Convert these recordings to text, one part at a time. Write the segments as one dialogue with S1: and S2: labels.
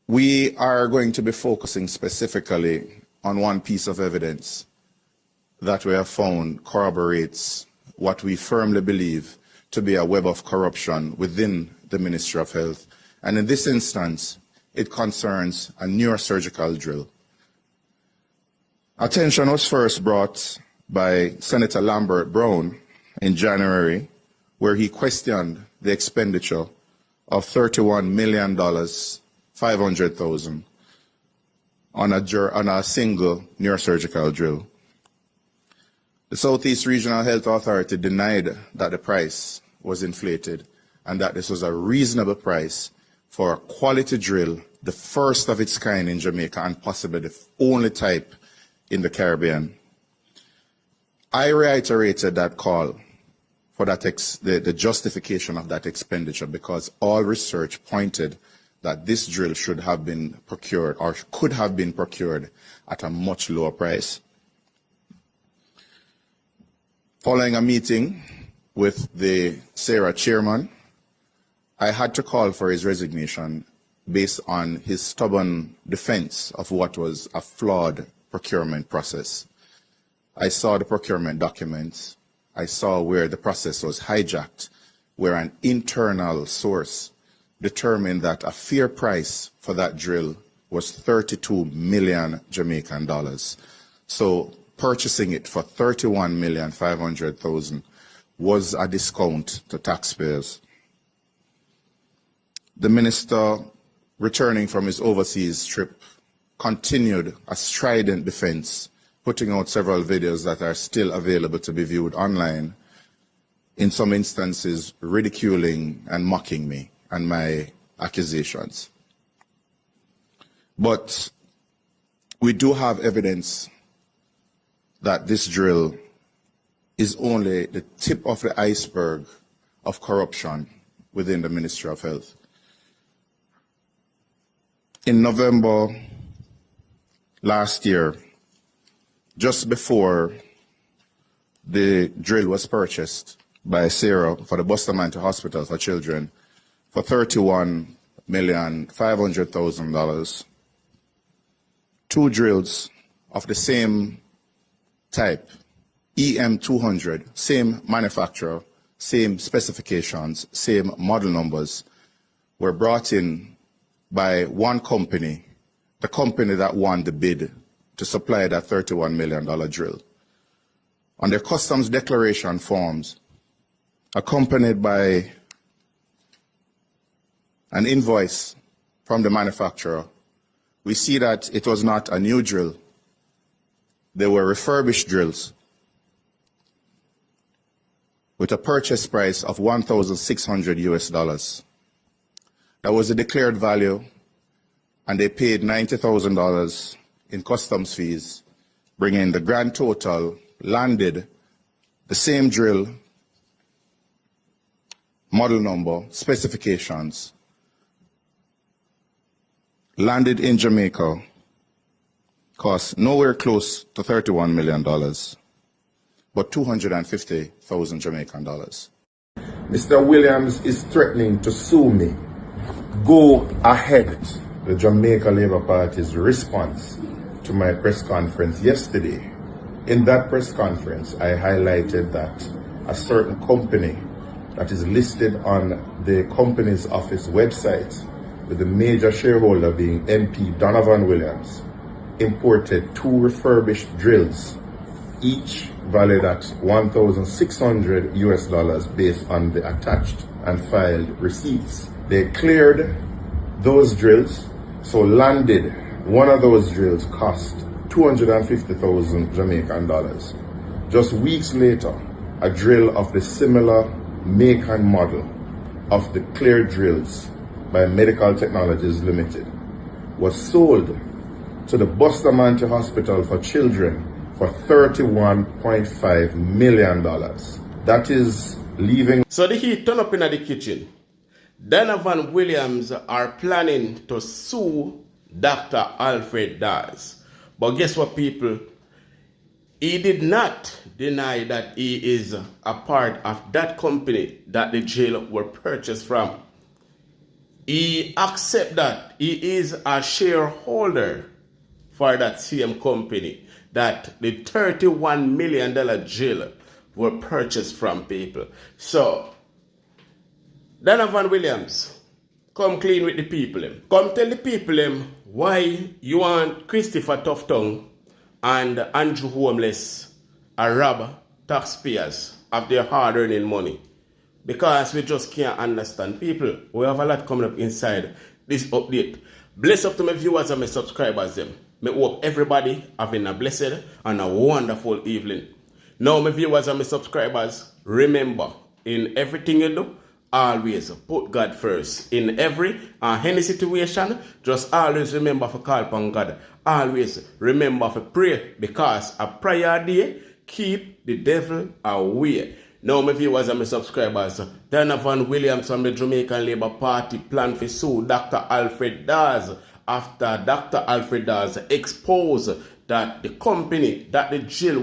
S1: We are going to be focusing specifically on one piece of evidence that we have found corroborates what we firmly believe to be a web of corruption within the Ministry of Health. And in this instance, it concerns a neurosurgical drill. Attention was first brought by Senator Lambert Brown in January, where he questioned the expenditure of $31,500,000 on a single neurosurgical drill. The Southeast Regional Health Authority denied that the price was inflated and that this was a reasonable price for a quality drill, the first of its kind in Jamaica and possibly the only type in the Caribbean. I reiterated that call for that the justification of that expenditure because all research pointed that this drill should have been procured or could have been procured at a much lower price. Following a meeting with the SARA chairman, I had to call for his resignation based on his stubborn defense of what was a flawed procurement process. I saw the procurement documents. I saw where the process was hijacked, where an internal source determined that a fair price for that drill was 32 million Jamaican dollars. So purchasing it for 31,500,000 was a discount to taxpayers. The minister, returning from his overseas trip, continued a strident defense, putting out several videos that are still available to be viewed online, in some instances ridiculing and mocking me and my accusations. But we do have evidence that this drill is only the tip of the iceberg of corruption within the Ministry of Health. In November last year, just before the drill was purchased by SARA for the Bustamante Hospital for Children for $31,500,000, two drills of the same type, EM200, same manufacturer, same specifications, same model numbers, were brought in by one company, the company that won the bid to supply that $31 million drill. On their customs declaration forms, accompanied by an invoice from the manufacturer, we see that it was not a new drill. They were refurbished drills with a purchase price of $1,600 US. That was the declared value, and they paid $90,000 in customs fees, bringing the grand total, landed the same drill, model number, specifications, landed in Jamaica, cost nowhere close to $31 million, but 250,000 Jamaican dollars.
S2: Mr. Williams is threatening to sue me. Go ahead. The Jamaica Labour Party's response to my press conference yesterday. In that press conference, I highlighted that a certain company that is listed on the Companies Office website, with the major shareholder being MP Donovan Williams, imported two refurbished drills, each valued at $1,600 US based on the attached and filed receipts. They cleared those drills, so landed one of those drills cost 250,000 Jamaican dollars. Just weeks later, a drill of the similar make and model of the cleared drills by Medical Technologies Limited was sold to the Bustamante Hospital for Children for $31.5 million. That is leaving.
S3: So the heat turn up in the kitchen. Donovan Williams are planning to sue Dr. Alfred Dawes. But guess what, people? He did not deny that he is a part of that company that the jail were purchased from. he accept that he is a shareholder for that same company, that the $31 million jail were purchased from people. So, Donovan Williams, come clean with the people. Come tell the people why you want Christopher Tufton and Andrew Homeless are rob taxpayers of their hard-earned money. Because we just can't understand. People, we have a lot coming up inside this update. Bless up to my viewers and my subscribers. I hope everybody having a blessed and a wonderful evening. Now, my viewers and my subscribers, remember, in everything you do, always put God first. In any situation, just always remember to call upon God. Always remember to pray, because a prayer day keep the devil away. Now, my viewers and my subscribers, Donovan Williams from the Jamaican Labour Party plan to sue Dr. Alfred Dawes after Dr. Alfred Dawes exposed that the company that the jail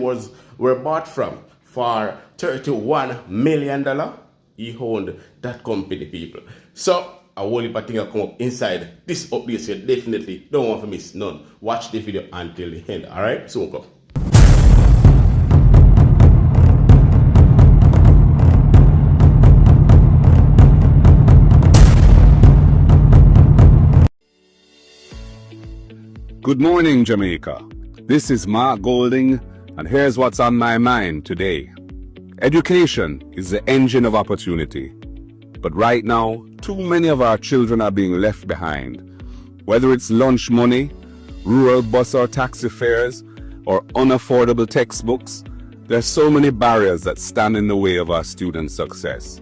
S3: were bought from for $31 million, he owned that company, people. So, a whole heap of things come up inside this update, so you definitely don't want to miss none. Watch the video until the end, alright? So, come.
S4: Good morning, Jamaica. This is Mark Golding, and here's what's on my mind today. Education is the engine of opportunity. But right now, too many of our children are being left behind. Whether it's lunch money, rural bus or taxi fares, or unaffordable textbooks, there's so many barriers that stand in the way of our students' success.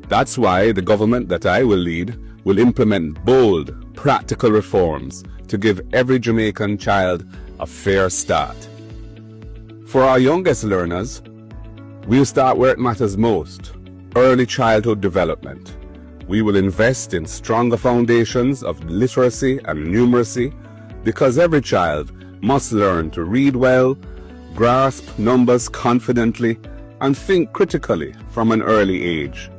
S4: That's why the government that I will lead will implement bold, practical reforms to give every Jamaican child a fair start. For our youngest learners, we'll start where it matters most, early childhood development. We will invest in stronger foundations of literacy and numeracy, because every child must learn to read well, grasp numbers confidently, and think critically from an early age.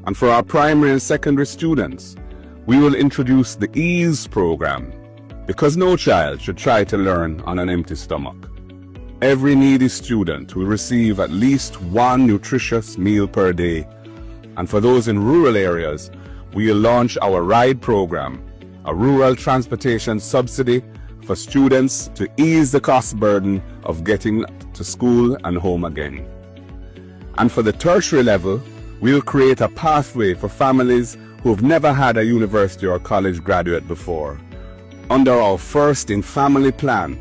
S4: And for our primary and secondary students, we will introduce the EASE program, because no child should try to learn on an empty stomach. Every needy student will receive at least one nutritious meal per day. And for those in rural areas, we will launch our RIDE program, a rural transportation subsidy for students to ease the cost burden of getting to school and home again. And for the tertiary level, we will create a pathway for families who have never had a university or college graduate before. Under our First in Family plan,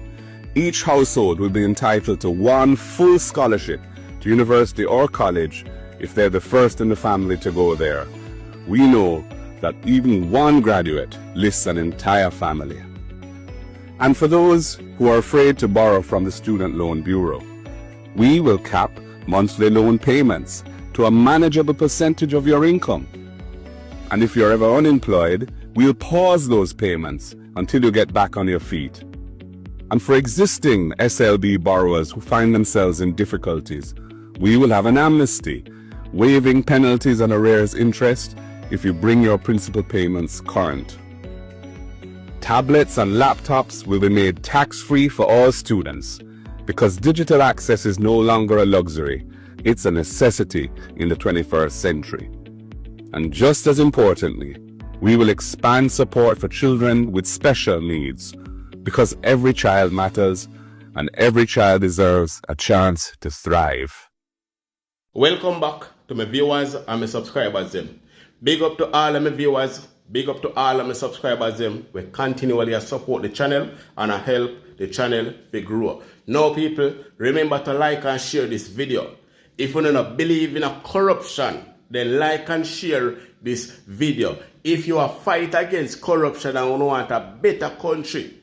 S4: each household will be entitled to one full scholarship to university or college if they're the first in the family to go there. We know that even one graduate lifts an entire family. And for those who are afraid to borrow from the Student Loan Bureau, we will cap monthly loan payments to a manageable percentage of your income. And if you're ever unemployed, we'll pause those payments until you get back on your feet. And for existing SLB borrowers who find themselves in difficulties, we will have an amnesty, waiving penalties and arrears interest if you bring your principal payments current. Tablets and laptops will be made tax-free for all students, because digital access is no longer a luxury, it's a necessity in the 21st century. And just as importantly, we will expand support for children with special needs, because every child matters and every child deserves a chance to thrive.
S3: Welcome back to my viewers and my subscribers. Big up to all of my viewers, big up to all of my subscribers. We continually support the channel and help the channel to grow. Now people, remember to like and share this video. If you do not believe in a corruption, then like and share this video. If you are fight against corruption and you want a better country,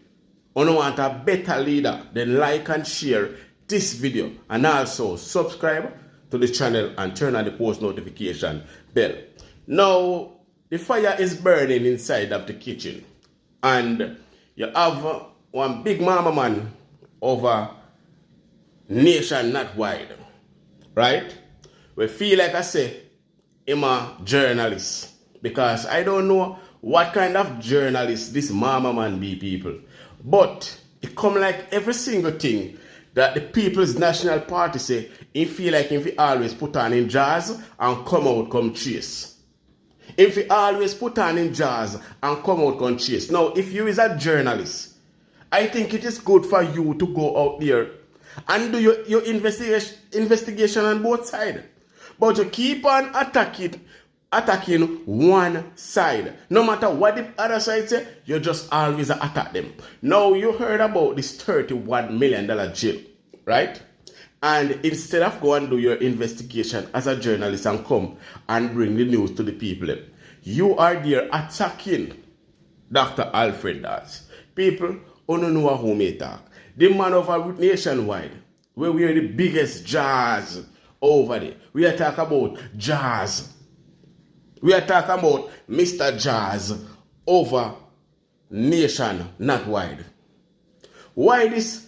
S3: you want a better leader, then like and share this video. And also subscribe to the channel and turn on the post notification bell. Now, the fire is burning inside of the kitchen. And you have one big mama man over nation not wide. Right? We feel like I say, I'm a journalist, because I don't know what kind of journalist this mama man be, people. But it come like every single thing that the People's National Party say, he feel like if he always put on in jazz and come out come chase. If he always put on in jazz and come out come chase. Now, if you is a journalist, I think it is good for you to go out there and do your investigation on both sides. But to keep on attacking one side. No matter what the other side say, you just always attack them. Now, you heard about this $31 million jail, right? And instead of go and do your investigation as a journalist and come and bring the news to the people, you are there attacking Dr. Alfred Dawes. People, don't know who may talk. The man over nationwide, where we are the biggest jazz over there. We are talking about jazz. We are talking about Mr. Jazz over nation, not wide. Why this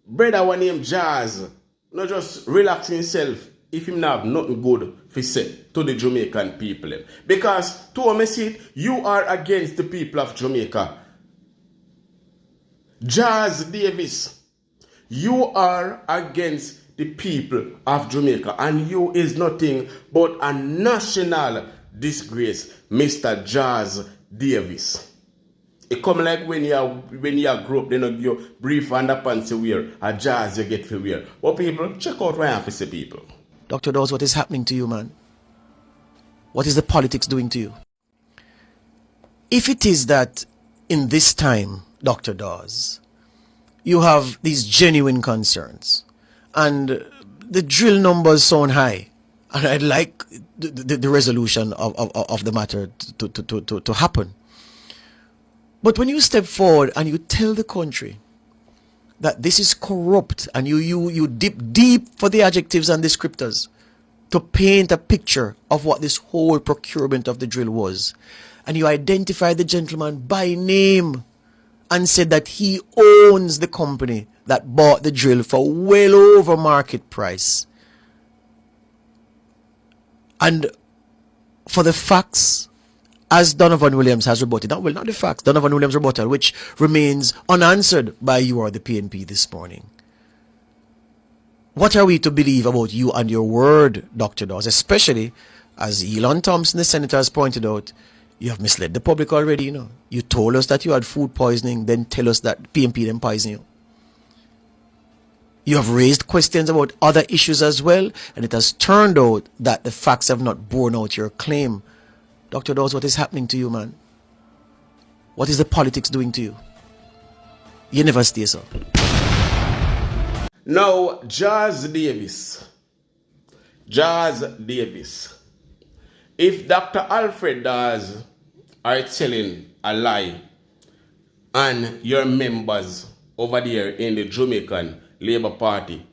S3: brother one named Jazz not just relax himself if him not have nothing good to say to the Jamaican people? Because to me see it, you are against the people of Jamaica. Jazz Davis, you are against the people of Jamaica, and you is nothing but a national disgrace, Mr. Jazz Davis. It come like when you grow up, then you brief underpants you wear, a jazz you get to wear. But people, check out what I have to say, people.
S5: Dr. Dawes, what is happening to you, man? What is the politics doing to you? If it is that in this time, Dr. Dawes, you have these genuine concerns, and the drill numbers sound high, and I'd like the resolution of the matter to happen. But when you step forward and you tell the country that this is corrupt, and you dip deep for the adjectives and descriptors to paint a picture of what this whole procurement of the drill was, and you identify the gentleman by name and said that he owns the company that bought the drill for well over market price, and for the facts, as Donovan Williams has rebutted, not the facts, Donovan Williams' rebuttal, which remains unanswered by you or the PNP this morning. What are we to believe about you and your word, Dr. Dawes, especially as Elon Thompson, the senator, has pointed out? You have misled the public already, you know. You told us that you had food poisoning, then tell us that PNP then poisoned you. You have raised questions about other issues as well, and it has turned out that the facts have not borne out your claim. Dr. Dawes, what is happening to you, man? What is the politics doing to you? You never stay so.
S3: Now, Jazz Davis. If Dr. Alfred Dawes are telling a lie, and your members over there in the Jamaican Labour Party,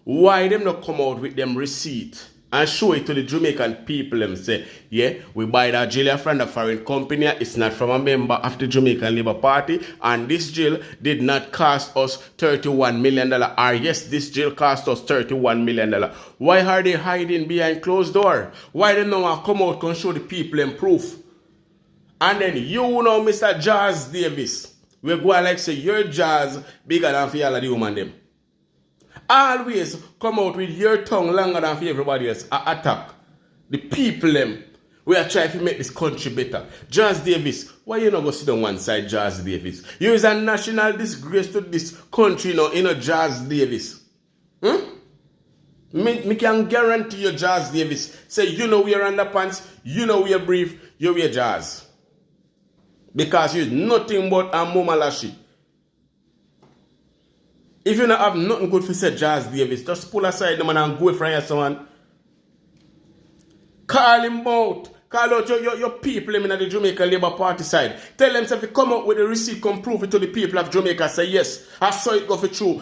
S3: why them not come out with them receipt and show it to the Jamaican people and say, yeah, we buy that jail from a foreign company, it's not from a member of the Jamaican Labour Party, and this jail did not cost us $31 million, or yes, this jail cost us $31 million. Why are they hiding behind closed door? Why they not come out and show the people in proof? And then you know, Mr. Jazz Davis, we go like say, your jazz bigger than for all of the woman them. Always come out with your tongue longer than for everybody else. Attack the people them. We are trying to make this country better. Jazz Davis, why you not go sit on one side, Jazz Davis? You is a national disgrace to this country, you know, Jazz Davis. Me can guarantee you, Jazz Davis. Say, you know we are underpants, you know we are brief, you wear jazz. Because you're nothing but a mumalashi. If you don't have nothing good to say, Jazz Davis, just pull aside the man and go from here, someone. Call him out. Call out your people in the Jamaica Labour Party side. Tell them if you come up with a receipt, come prove it to the people of Jamaica. Say, yes, I saw it go for true.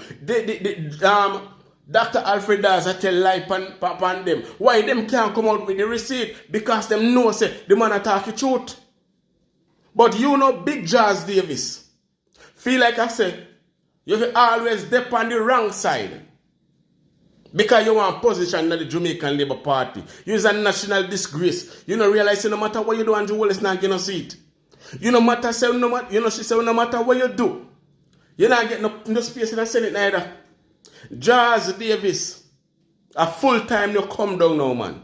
S3: Dr. Alfred Dawes, I tell lie upon them. Why them can't come out with the receipt? Because them know, say, the man attack the truth. But you know, big Jazz Davis, feel like I say, you will always dip on the wrong side. Because you want position in the Jamaican Labour Party. You is a national disgrace. You don't realize no matter what you do, Andrew Wallace not going to see it. You no matter say no matter, you know she say no matter what you do, you're not getting no space in the Senate neither. Dawes Davis, a full time you come down now, man.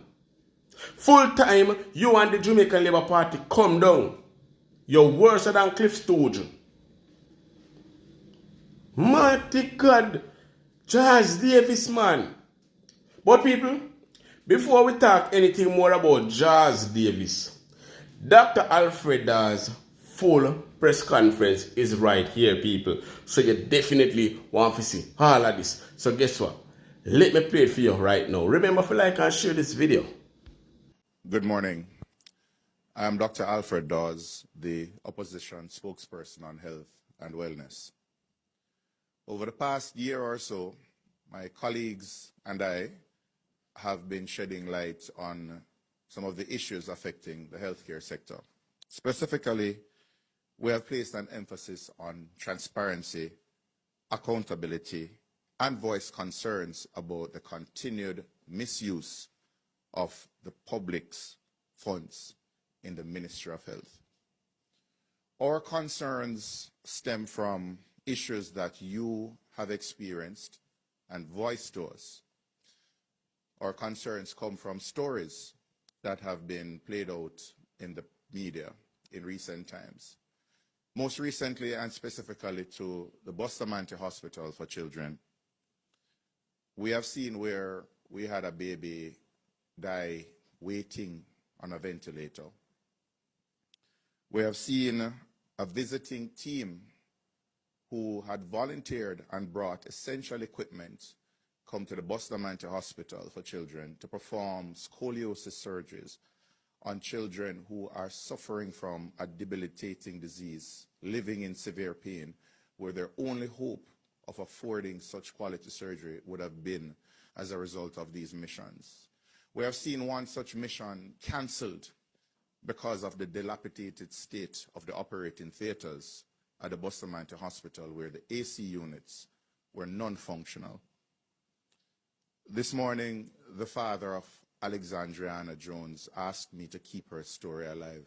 S3: Full time you and the Jamaican Labour Party come down. You're worse than Cliff Stooge. Mighty God, Dawes Davis, man. But people, before we talk anything more about Dawes Davis, Dr. Alfred Dawes' full press conference is right here, people. So you definitely want to see all of this. So guess what? Let me play it for you right now. Remember to like and share this video.
S1: Good morning. I am Dr. Alfred Dawes, the opposition spokesperson on health and wellness. Over the past year or so, my colleagues and I have been shedding light on some of the issues affecting the healthcare sector. Specifically, we have placed an emphasis on transparency, accountability, and voiced concerns about the continued misuse of the public's funds in the Ministry of Health. Our concerns stem from issues that you have experienced and voiced to us. Our concerns come from stories that have been played out in the media in recent times. Most recently, and specifically to the Bustamante Hospital for Children, we have seen where we had a baby die waiting on a ventilator. We have seen a visiting team who had volunteered and brought essential equipment come to the Bustamante Hospital for Children to perform scoliosis surgeries on children who are suffering from a debilitating disease, living in severe pain, where their only hope of affording such quality surgery would have been as a result of these missions. We have seen one such mission cancelled because of the dilapidated state of the operating theaters at the Bustamante Hospital, where the AC units were non-functional. This morning, the father of Alexandriana Jones asked me to keep her story alive,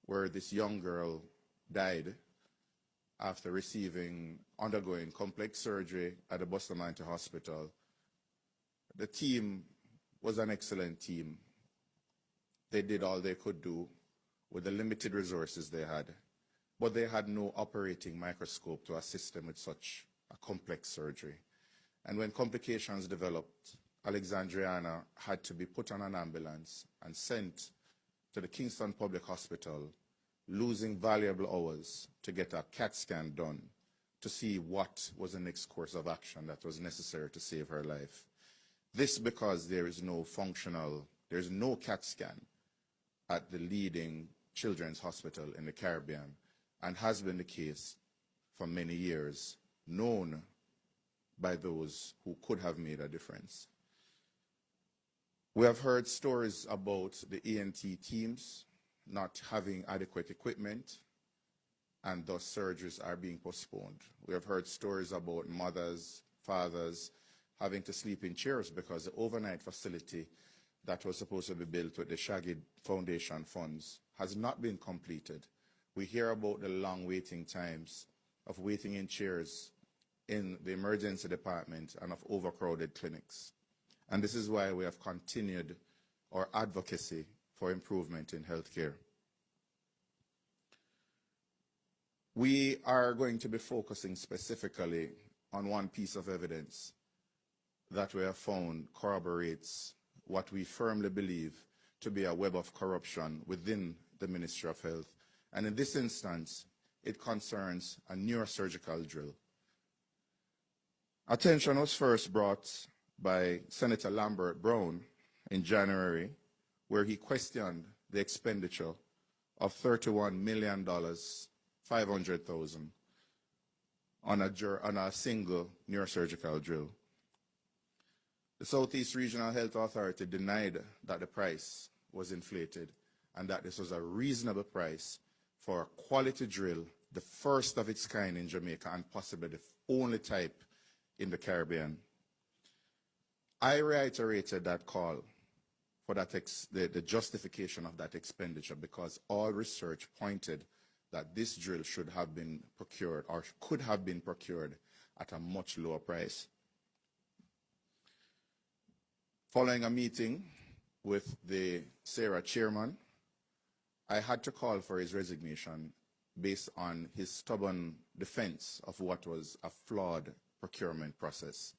S1: where this young girl died after undergoing complex surgery at the Bustamante Hospital. The team was an excellent team. They did all they could do with the limited resources they had, but they had no operating microscope to assist them with such a complex surgery. And when complications developed, Alexandriana had to be put on an ambulance and sent to the Kingston Public Hospital, losing valuable hours to get a CAT scan done to see what was the next course of action that was necessary to save her life. This because there is no CAT scan at the leading children's hospital in the Caribbean, and has been the case for many years, known by those who could have made a difference. We have heard stories about the ENT teams not having adequate equipment, and thus surgeries are being postponed. We have heard stories about mothers, fathers having to sleep in chairs because the overnight facility that was supposed to be built with the Shaggy Foundation funds has not been completed. We hear about the long waiting times of waiting in chairs in the emergency department and of overcrowded clinics. And this is why we have continued our advocacy for improvement in healthcare. We are going to be focusing specifically on one piece of evidence that we have found corroborates what we firmly believe to be a web of corruption within the Ministry of Health. And in this instance, it concerns a neurosurgical drill. Attention was first brought by Senator Lambert Brown in January, where he questioned the expenditure of $31,500,000 on a single neurosurgical drill. The Southeast Regional Health Authority denied that the price was inflated and that this was a reasonable price for a quality drill, the first of its kind in Jamaica and possibly the only type in the Caribbean. I reiterated that call for that the justification of that expenditure because all research pointed that this drill should have been procured or could have been procured at a much lower price. Following a meeting with the SARA chairman, I had to call for his resignation based on his stubborn defense of what was a flawed procurement process.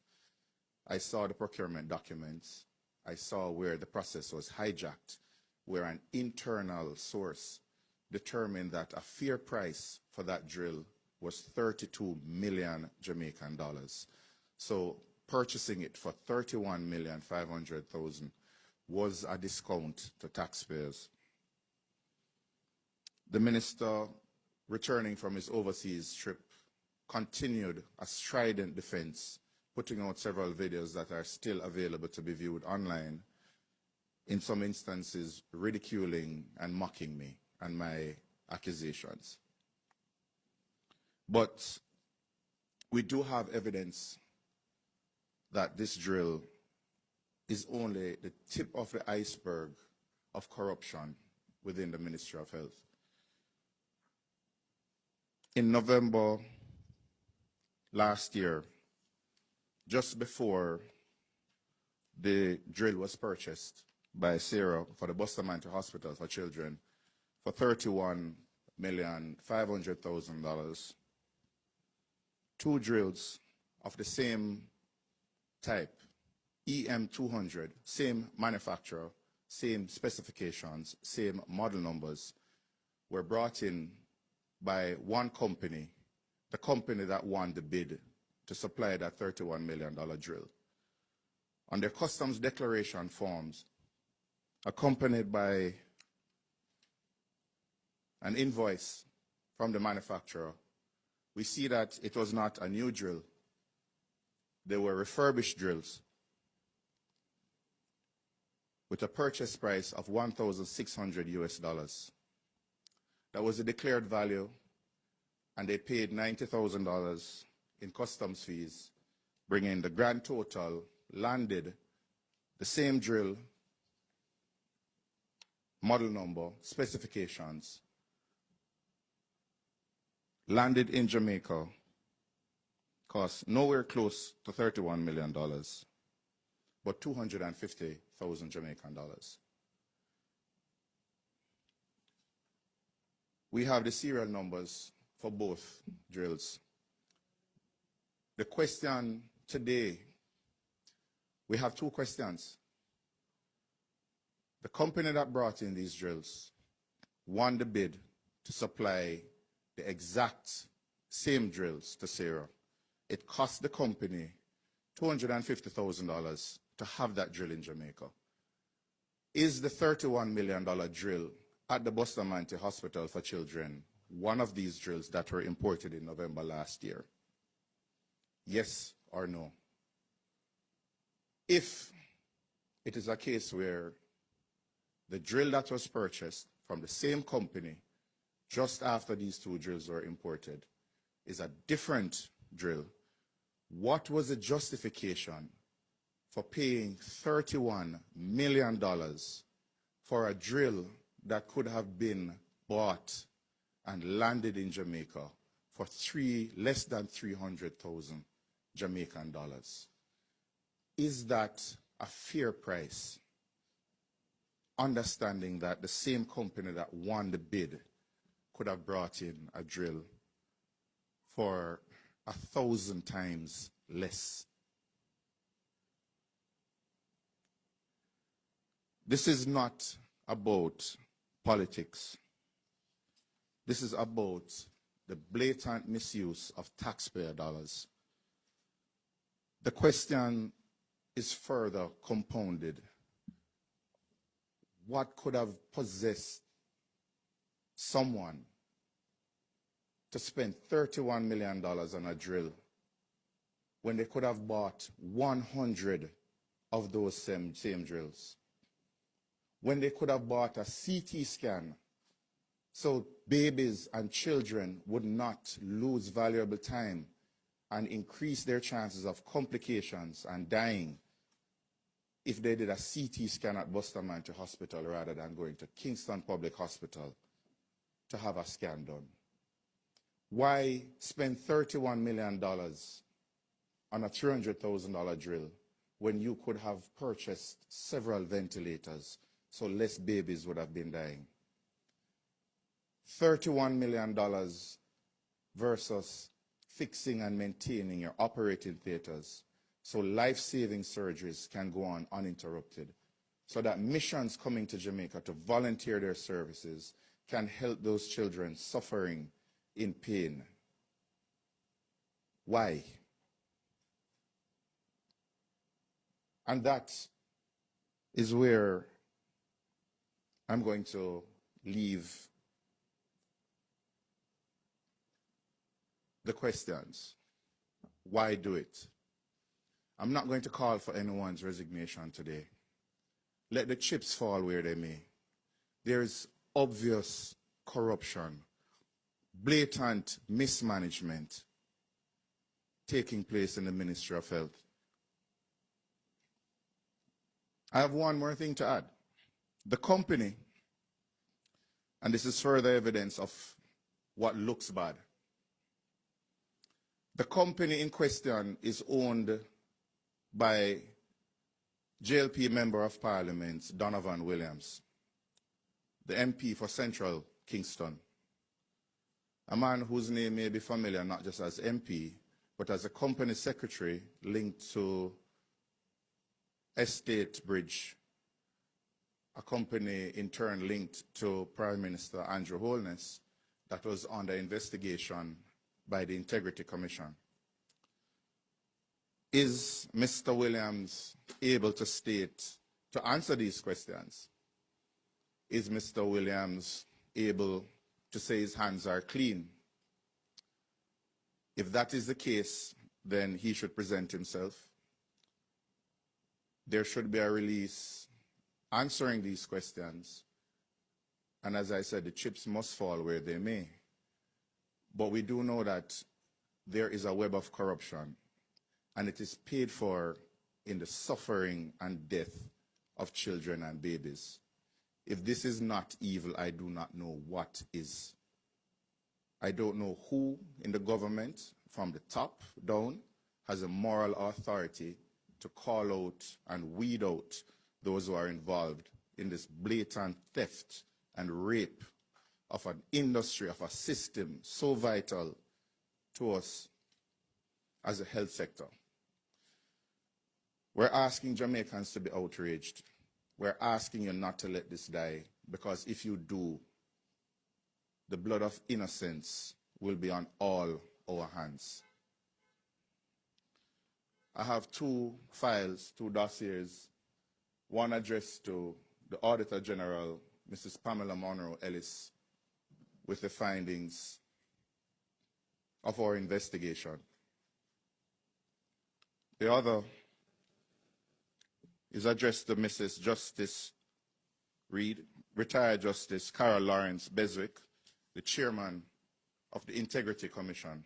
S1: I saw the procurement documents. I saw where the process was hijacked, where an internal source determined that a fair price for that drill was 32 million Jamaican dollars. So purchasing it for 31,500,000 was a discount to taxpayers. The minister, returning from his overseas trip, continued a strident defense, putting out several videos that are still available to be viewed online, in some instances ridiculing and mocking me and my accusations. But we do have evidence that this drill is only the tip of the iceberg of corruption within the Ministry of Health. In November last year, just before the drill was purchased by SARA for the Bustamante Hospital for Children for $31,500,000, two drills of the same type, EM200, same manufacturer, same specifications, same model numbers, were brought in by one company, the company that won the bid to supply that $31 million drill. On their customs declaration forms, accompanied by an invoice from the manufacturer, we see that it was not a new drill. They were refurbished drills with a purchase price of $1,600 US. That was the declared value, and they paid $90,000 in customs fees, bringing the grand total, landed the same drill, model number, specifications, landed in Jamaica, cost nowhere close to $31 million, but 250,000 Jamaican dollars. We have the serial numbers for both drills. The question today, we have two questions. The company that brought in these drills won the bid to supply the exact same drills to SARA. It cost the company $250,000 to have that drill in Jamaica. Is the $31 million drill at the Bustamante Hospital for Children one of these drills that were imported in November last year? Yes or no? If it is a case where the drill that was purchased from the same company just after these two drills were imported is a different drill, what was the justification for paying $31 million for a drill that could have been bought and landed in Jamaica for less than 300,000 Jamaican dollars? Is that a fair price? Understanding that the same company that won the bid could have brought in a drill for 1,000 times less. This is not about politics. This is about the blatant misuse of taxpayer dollars. The question is further compounded. What could have possessed someone to spend $31 million on a drill when they could have bought 100 of those same drills? When they could have bought a CT scan so babies and children would not lose valuable time and increase their chances of complications and dying if they did a CT scan at Bustamante Hospital rather than going to Kingston Public Hospital to have a scan done. Why spend $31 million on a $300,000 drill when you could have purchased several ventilators so less babies would have been dying? $31 million versus fixing and maintaining your operating theaters so life-saving surgeries can go on uninterrupted, so that missions coming to Jamaica to volunteer their services can help those children suffering in pain. Why? And that is where I'm going to leave the questions. Why do it? I'm not going to call for anyone's resignation today. Let the chips fall where they may. There is obvious corruption, blatant mismanagement taking place in the Ministry of Health. I have one more thing to add. The company, and this is further evidence of what looks bad, the company in question is owned by JLP Member of Parliament Donovan Williams, the MP for Central Kingston, a man whose name may be familiar not just as MP, but as a company secretary linked to Estate Bridge, a company in turn linked to Prime Minister Andrew Holness that was under investigation by the Integrity Commission. Is Mr. Williams able to state, to answer these questions? Is Mr. Williams able to say his hands are clean? If that is the case, then he should present himself. There should be a release answering these questions. And as I said, the chips must fall where they may. But we do know that there is a web of corruption, and it is paid for in the suffering and death of children and babies. If this is not evil, I do not know what is. I don't know who in the government, from the top down, has a moral authority to call out and weed out those who are involved in this blatant theft and rape of an industry, of a system so vital to us as a health sector. We're asking Jamaicans to be outraged. We're asking you not to let this die, because if you do, the blood of innocence will be on all our hands. I have two files, two dossiers, one addressed to the Auditor General, Mrs. Pamela Monroe Ellis, with the findings of our investigation. The other is addressed to Mrs. Justice Reed, retired Justice Carol Lawrence Beswick, the chairman of the Integrity Commission.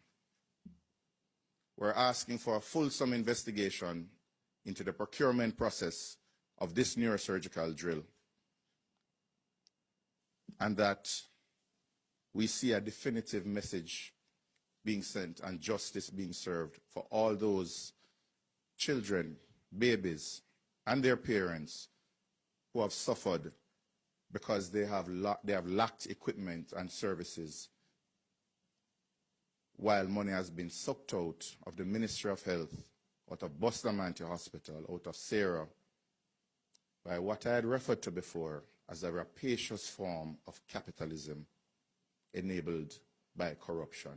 S1: We're asking for a fulsome investigation into the procurement process of this neurosurgical drill, and that we see a definitive message being sent and justice being served for all those children, babies, and their parents who have suffered because they have lacked equipment and services, while money has been sucked out of the Ministry of Health, out of Bustamante Hospital, out of Sarah, by what I had referred to before as a rapacious form of capitalism enabled by corruption.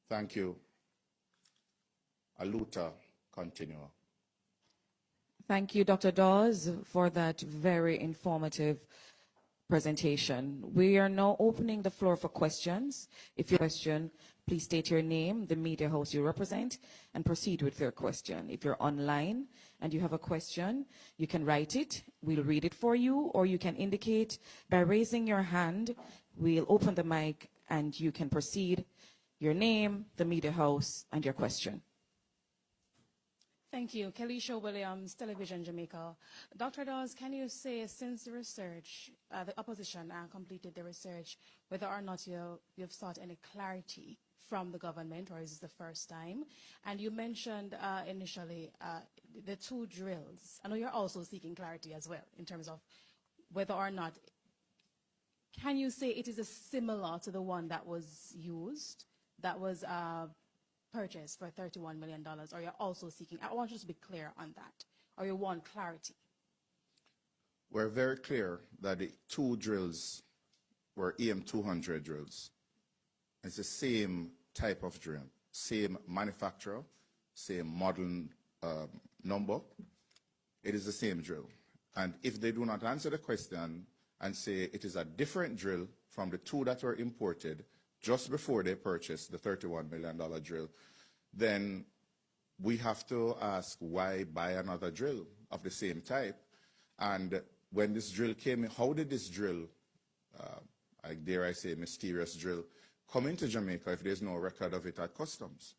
S1: Thank you. Aluta continua.
S6: Thank you, Dr. Dawes, for that very informative presentation. We are now opening the floor for questions. If you have a question, please state your name, the media house you represent, and proceed with your question. If you're online and you have a question, you can write it. We'll read it for you, or you can indicate by raising your hand. We'll open the mic and you can proceed. Your name, the media house, and your question.
S7: Thank you. Kelisha Williams, Television Jamaica. Dr. Dawes, can you say, since the research, the opposition completed the research, whether or not you've sought any clarity from the government, or is this the first time? And you mentioned initially the two drills. I know you're also seeking clarity as well in terms of whether or not, can you say it is similar to the one that was used, that was purchased for $31 million, or you're also seeking, I want you to be clear on that, or you want clarity?
S1: We're very clear that the two drills were EM200 drills. It's the same type of drill, same manufacturer, same model number. It is the same drill. And if they do not answer the question and say it is a different drill from the two that were imported just before they purchased the $31 million drill, then we have to ask why buy another drill of the same type. And when this drill came in, how did this drill, dare I say mysterious drill, come into Jamaica if there's no record of it at customs?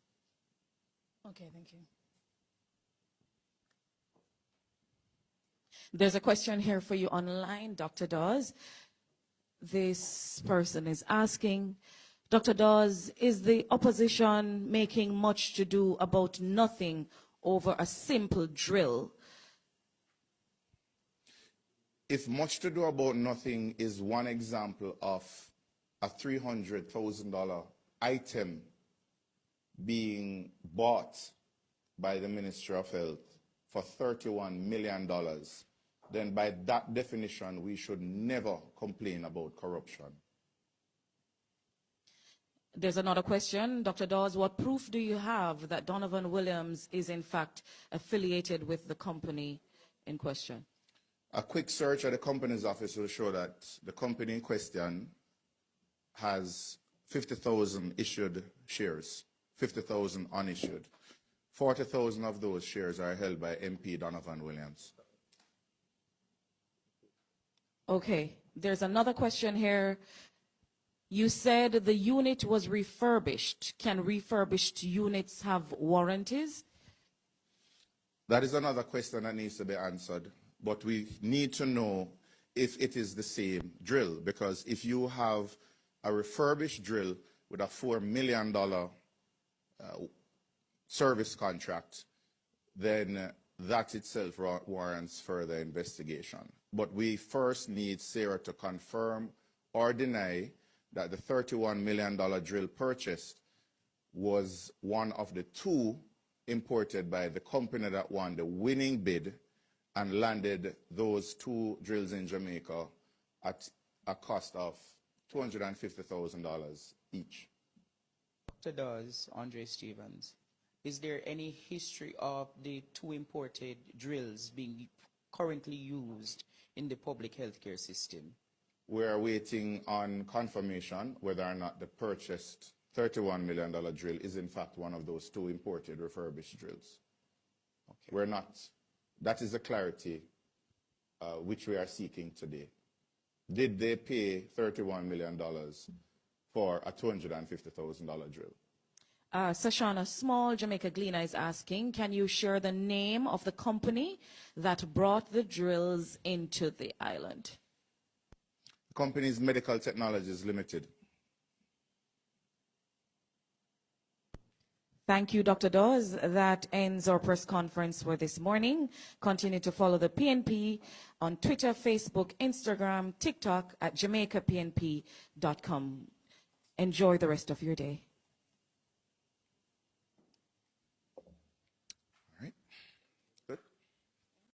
S7: Okay, thank you.
S6: There's a question here for you online, Dr. Dawes. This person is asking, Dr. Dawes, is the opposition making much to do about nothing over a simple drill?
S1: If much to do about nothing is one example of a $300,000 item being bought by the Ministry of Health for $31 million, then by that definition, we should never complain about corruption.
S6: There's another question. Dr. Dawes, what proof do you have that Donovan Williams is in fact affiliated with the company in question?
S1: A quick search at the company's office will show that the company in question has 50,000 issued shares, 50,000 unissued. 40,000 of those shares are held by MP Donovan Williams.
S6: Okay, there's another question here. You said the unit was refurbished. Can refurbished units have warranties?
S1: That is another question that needs to be answered. But we need to know if it is the same drill, because if you have a refurbished drill with a $4 million service contract, then that itself warrants further investigation. But we first need Sarah to confirm or deny that the $31 million drill purchased was one of the two imported by the company that won the winning bid and landed those two drills in Jamaica at a cost of $250,000 each.
S8: Dr. Dawes, Andre Stevens, is there any history of the two imported drills being currently used in the public healthcare system?
S1: We are waiting on confirmation whether or not the purchased $31 million drill is in fact one of those two imported refurbished drills.
S8: Okay.
S1: We're not. That is the clarity which we are seeking today. Did they pay $31 million for a $250,000 drill?
S6: Sashana Small, Jamaica Gleaner, is asking, can you share the name of the company that brought the drills into the island?
S1: The company is Medical Technologies Limited.
S6: Thank you, Dr. Dawes. That ends our press conference for this morning. Continue to follow the PNP on Twitter, Facebook, Instagram, TikTok at JamaicaPNP.com. Enjoy the rest of your day.